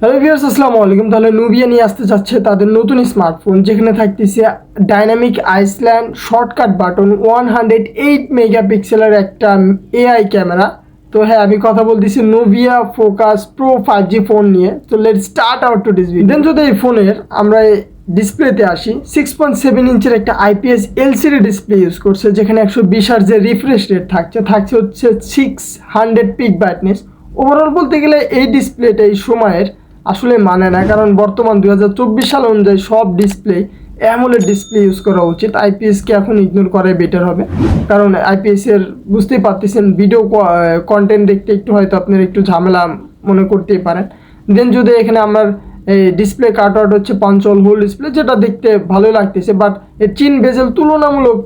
Hello viewers, আসসালামু আলাইকুম। তাহলে নুবিয়া নিয়ে আসতে যাচ্ছে তাদের নতুন স্মার্টফোন, যেখানে থাকতেছে ডাইনামিক আইসল্যান্ড শর্টকাট বাটন, 108 মেগাপিক্সেলের একটা এআই ক্যামেরা। তো হ্যাঁ, আমি কথা বলতেছি Nubia focus pro 5G phone নিয়ে। তো let start out to this video. Then যদি এই ফোনের আমরা ডিসপ্লেতে আসি, 6.7 ইঞ্চের একটা IPS LCD ডিসপ্লে ইউজ করছে, যেখানে 120 হার্টজের রিফ্রেশ রেট থাকছে হচ্ছে 600 পিক ব্রাইটনেস। ওভারঅল বলতে গেলে এই ডিসপ্লেটা এই সময়ের আসলে মানে না, কারণ বর্তমান 2024 সাল অনুযায়ী সব ডিসপ্লে অ্যামোলেড ডিসপ্লে ইউজ করা উচিত। আইপিএসকে এখন ইগনোর করাই বেটার হবে, কারণ আইপিএসের বুঝতেই পারতেছেন ভিডিও কন্টেন্ট দেখতে একটু হয়তো আপনার একটু ঝামেলা মনে করতেই পারেন। দেন যদি এখানে আমার এই ডিসপ্লে কাট আউট হচ্ছে পাঞ্চল হোল ডিসপ্লে, যেটা দেখতে ভালোই লাগতেছে, বাট এর চিন বেজেল তুলনামূলক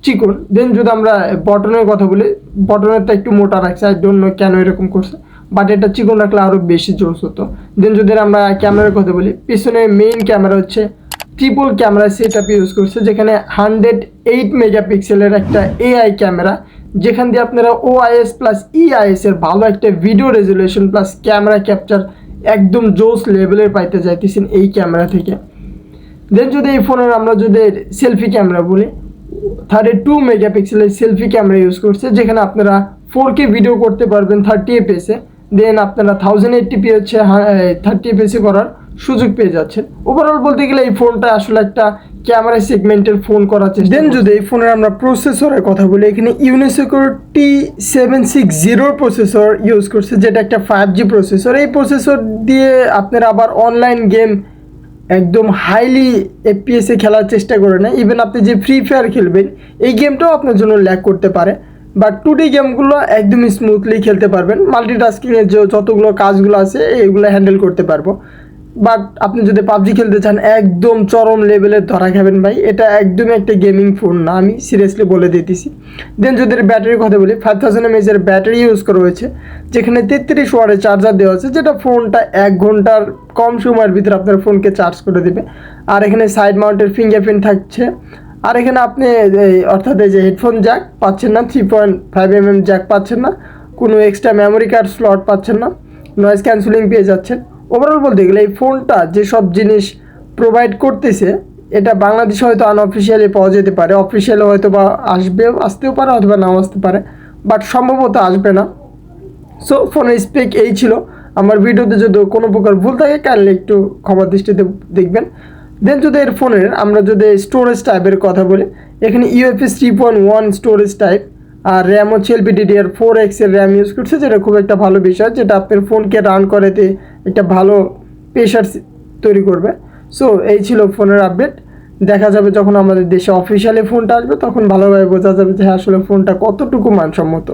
চিকন। দেন যদি আমরা বটনের কথা বলি, বটনেরটা একটু মোটা রাখছে, আই ডোন্ট নো কেন এরকম করছে, বাট এটা চিকন রাখলে আরও বেশি জোস হতো। দেন যদি আমরা ক্যামেরার কথা বলি, পিছনে মেইন ক্যামেরা হচ্ছে ট্রিপল ক্যামেরা সেটআপ ইউজ করছে, যেখানে 108 মেগাপিক্সেলের একটা এআই ক্যামেরা, যেখান দিয়ে আপনারা OIS প্লাস EIS এর ভালো একটা video resolution plus camera capture একদম জোস লেভেলের পাইতে যাইতেছেন এই ক্যামেরা থেকে। দেন যদি এই ফোনের আমরা যদি সেলফি ক্যামেরা বলি, 32 মেগাপিক্সেলের সেলফি ক্যামেরা ইউজ করছে, যেখানে আপনারা 4K ভিডিও করতে পারবেন 30 fps-এ। দেন আপনারা 1080p হচ্ছে 30 fps-এ করার সুযোগ পেয়ে যাচ্ছেন। ওভারঅল বলতে গেলে এই ফোনটা আসলে একটা ক্যামেরা সেগমেন্টের ফোন করার চেষ্টা। দেন যদি এই ফোনের আমরা প্রসেসরের কথা বলি, এখানে ইউনিসোকোর T760 প্রসেসর ইউজ করছে, যেটা একটা 5G প্রসেসর। এই প্রসেসর দিয়ে আপনারা আবার অনলাইন গেম একদম হাইলি FPS-এ খেলার চেষ্টা করে না। ইভেন আপনি যে ফ্রি ফায়ার খেলবেন, এই গেমটাও আপনার জন্য ল্যাগ করতে পারে, বাট 2D গেমগুলো একদমই স্মুথলি খেলতে পারবেন। মাল্টিটাস্কিংয়ের যে যতগুলো কাজগুলো আছে এইগুলো হ্যান্ডেল করতে পারবো। বাট আপনি যদি পাবজি খেলতে চান, একদম চরম লেভেলের ধরা খাবেন ভাই, এটা একদমই একটা গেমিং ফোন না, আমি সিরিয়াসলি বলে দিতেছি। দেন যদি ব্যাটারির কথা বলি, 5000 mAh ব্যাটারি ইউজ করা হয়েছে, যেখানে 33 ওয়াটের চার্জার দেওয়া আছে, যেটা ফোনটা 1 ঘন্টার কম সময়ের ভিতরে আপনার ফোনকে চার্জ করে দেবে। আর এখানে সাইড মাউন্টের ফিঙ্গারপ্রিন্ট থাকছে। আর এখানে আপনি অর্থাৎ এই যে হেডফোন জ্যাক পাচ্ছেন না, 3.5mm জ্যাক পাচ্ছেন না, কোনো এক্সট্রা মেমোরি কার্ড স্লট পাচ্ছেন না, নয়েজ ক্যান্সেলিং পেয়ে যাচ্ছেন। ওভারঅল বলতে গেলে এই ফোনটা যেসব জিনিস প্রোভাইড করতেছে, এটা বাংলাদেশে হয়তো আনঅফিসিয়ালি পাওয়া যেতে পারে, অফিসিয়ালি হয়তো বা আসতেও পারে অথবা নাও আসতে পারে, বাট সম্ভবত আসবে না। সো ফোনের স্পেক এই ছিল। আমার ভিডিওতে যদি কোনো প্রকার ভুল থাকে কাইন্ডলি একটু ক্ষমা দৃষ্টিতে দেখবেন। দেন যদি এর ফোনের আমরা যদি স্টোরেজ টাইপের কথা বলি, এখানে UFS 3.1 স্টোরেজ টাইপ, আর র্যাম হচ্ছে LPDDR4X এর র্যাম ইউজ করছে, যেটা খুব একটা ভালো বিষয়, যেটা আপনার ফোনকে রান করাতে একটা ভালো প্রেশার তৈরি করবে। সো এই ছিল ফোনের আপডেট। দেখা যাবে যখন আমাদের দেশে অফিসিয়ালি ফোনটা আসবে, তখন ভালোভাবে বোঝা যাবে যে আসলে ফোনটা কতটুকু মানসম্মত।